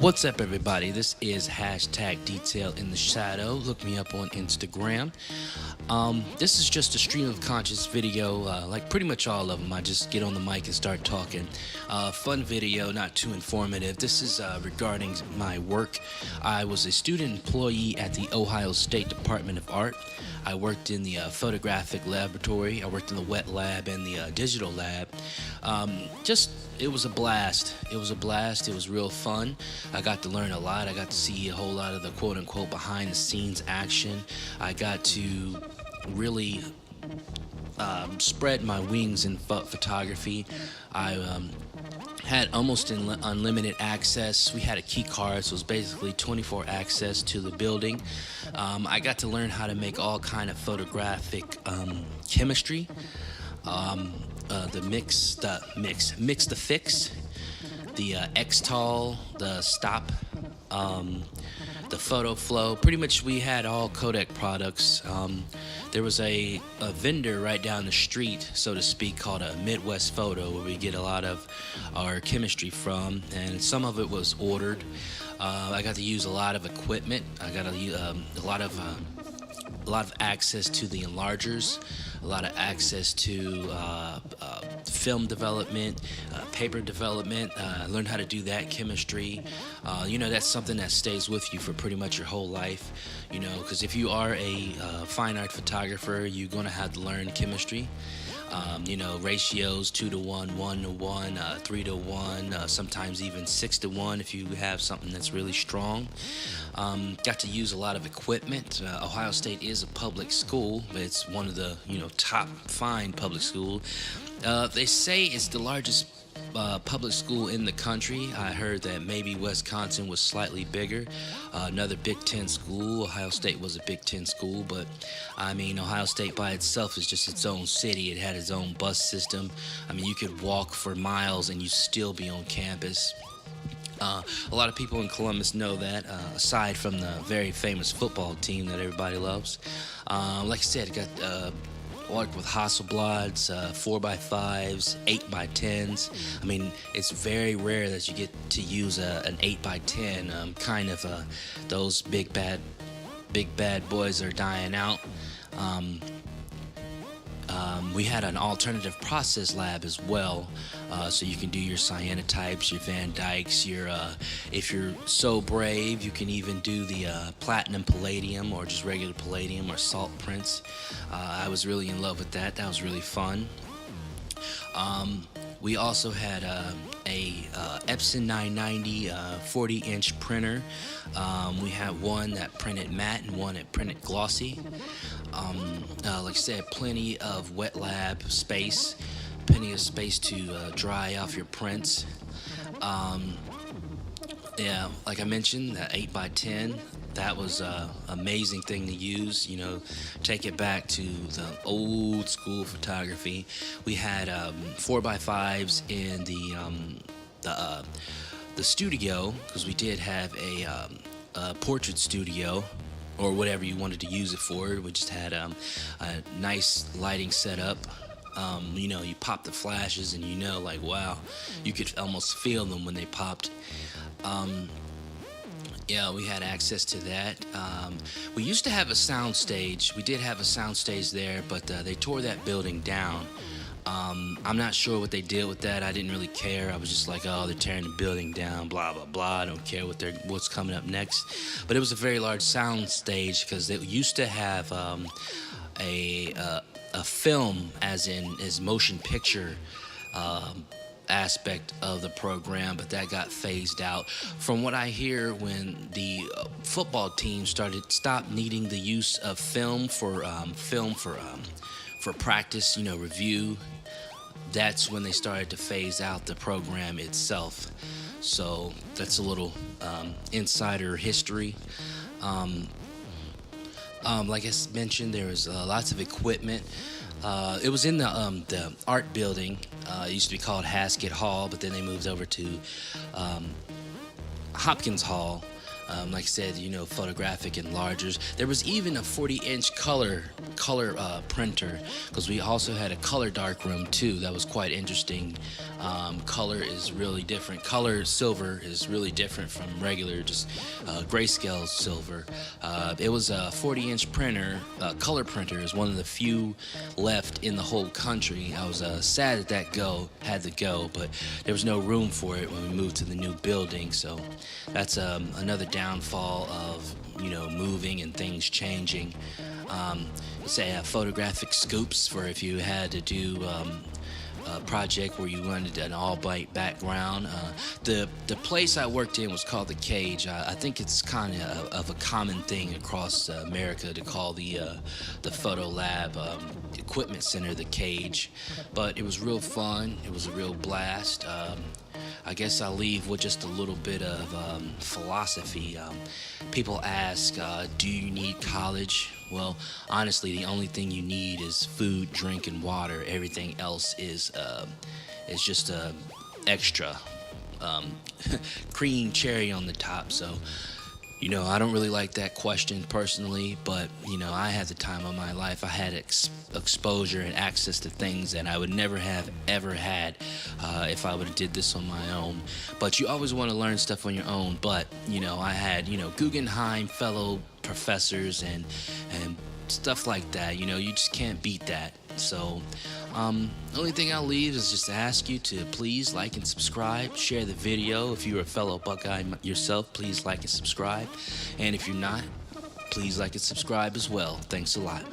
What's up, everybody? This is hashtag Detail in the Shadow. Look me up on Instagram. This is just a stream of conscious video, like pretty much all of them. I just get on the mic and start talking. Fun video, not too informative. This is regarding my work. I was a student employee at the Ohio State Department of Art. I worked in the photographic laboratory. I worked in the wet lab and the digital lab. It was a blast. It was real fun. I got to learn a lot. I got to see a whole lot of the quote-unquote behind-the-scenes action. I got to really spread my wings in photography. I had almost unlimited access. We had a key card, so it was basically 24 access to the building. I got to learn how to make all kind of photographic chemistry. The mix, the fix, the X-Tall, the stop, the photo flow. Pretty much we had all Kodak products. There was a vendor right down the street, so to speak, called a Midwest Photo, where we get a lot of our chemistry from, and some of it was ordered. I got to use a lot of equipment. I got to use a lot of access to the enlargers, a lot of access to film development, paper development. I learned how to do that chemistry. That's something that stays with you for pretty much your whole life, because if you are a fine art photographer, you're going to have to learn chemistry. Ratios 2-to-1, 1-to-1, 3-to-1, sometimes even 6-to-1 if you have something that's really strong. Got to use a lot of equipment. Ohio State is a public school, but it's one of the top fine public schools. They say it's the largest public school in the country. I heard that maybe Wisconsin was slightly bigger. Another Big Ten school. Ohio State was a Big Ten school, but Ohio State by itself is just its own city. It had its own bus system. You could walk for miles and you still be on campus. A lot of people in Columbus know that, aside from the very famous football team that everybody loves. Like I said, got worked with Hasselblads, 4x5s, 8x10s. It's very rare that you get to use an 8x10. Those big bad boys are dying out. We had an alternative process lab as well, so you can do your cyanotypes, your Van Dykes, if you're so brave, you can even do the platinum palladium or just regular palladium or salt prints. I was really in love with that. That was really fun. We also had a Epson 990 40-inch printer. We had one that printed matte and one that printed glossy. Like I said, plenty of wet lab space, plenty of space to dry off your prints. Like I mentioned, that 8x10, that was an amazing thing to use. Take it back to the old school photography. We had 4x5s in the studio, because we did have a portrait studio, or whatever you wanted to use it for. We just had a nice lighting setup. You pop the flashes and wow, you could almost feel them when they popped. We had access to that. We used to have a sound stage. We did have a sound stage there, but they tore that building down. I'm not sure what they did with that. I didn't really care. I was just like, oh, they're tearing the building down, blah, blah, blah. I don't care what's coming up next. But it was a very large sound stage, because they used to have a film, as motion picture aspect of the program, but that got phased out. From what I hear, when the football team stopped needing the use of film for practice, review, that's when they started to phase out the program itself. So that's a little insider history. Like I mentioned, there was lots of equipment. It was in the art building. It used to be called Haskett Hall, but then they moved over to Hopkins Hall. Like I said, photographic enlargers. There was even a 40-inch color printer, because we also had a color darkroom too. That was quite interesting. Color is really different. Color silver is really different from regular, just grayscale silver. It was a 40-inch printer. Color printer is one of the few left in the whole country. I was sad that had to go, but there was no room for it when we moved to the new building. So that's another downfall of moving and things changing. Say photographic scoops for if you had to do a project where you wanted an all-white background. The place I worked in was called the Cage. I think it's kind of a common thing across America to call the photo lab equipment center the Cage, but it was real fun. It was a real blast. I guess I'll leave with just a little bit of philosophy. People ask, do you need college? Well, honestly, the only thing you need is food, drink, and water. Everything else is just extra cream cherry on the top. So, I don't really like that question personally, but I had the time of my life. I had exposure and access to things that I would never have ever had if I would have did this on my own. But you always want to learn stuff on your own. But I had Guggenheim fellow professors and stuff like that. You just can't beat that. So the only thing I'll leave is just to ask you to please like and subscribe, share the video. If you're a fellow Buckeye yourself, please like and subscribe, and if you're not, please like and subscribe as well. Thanks a lot.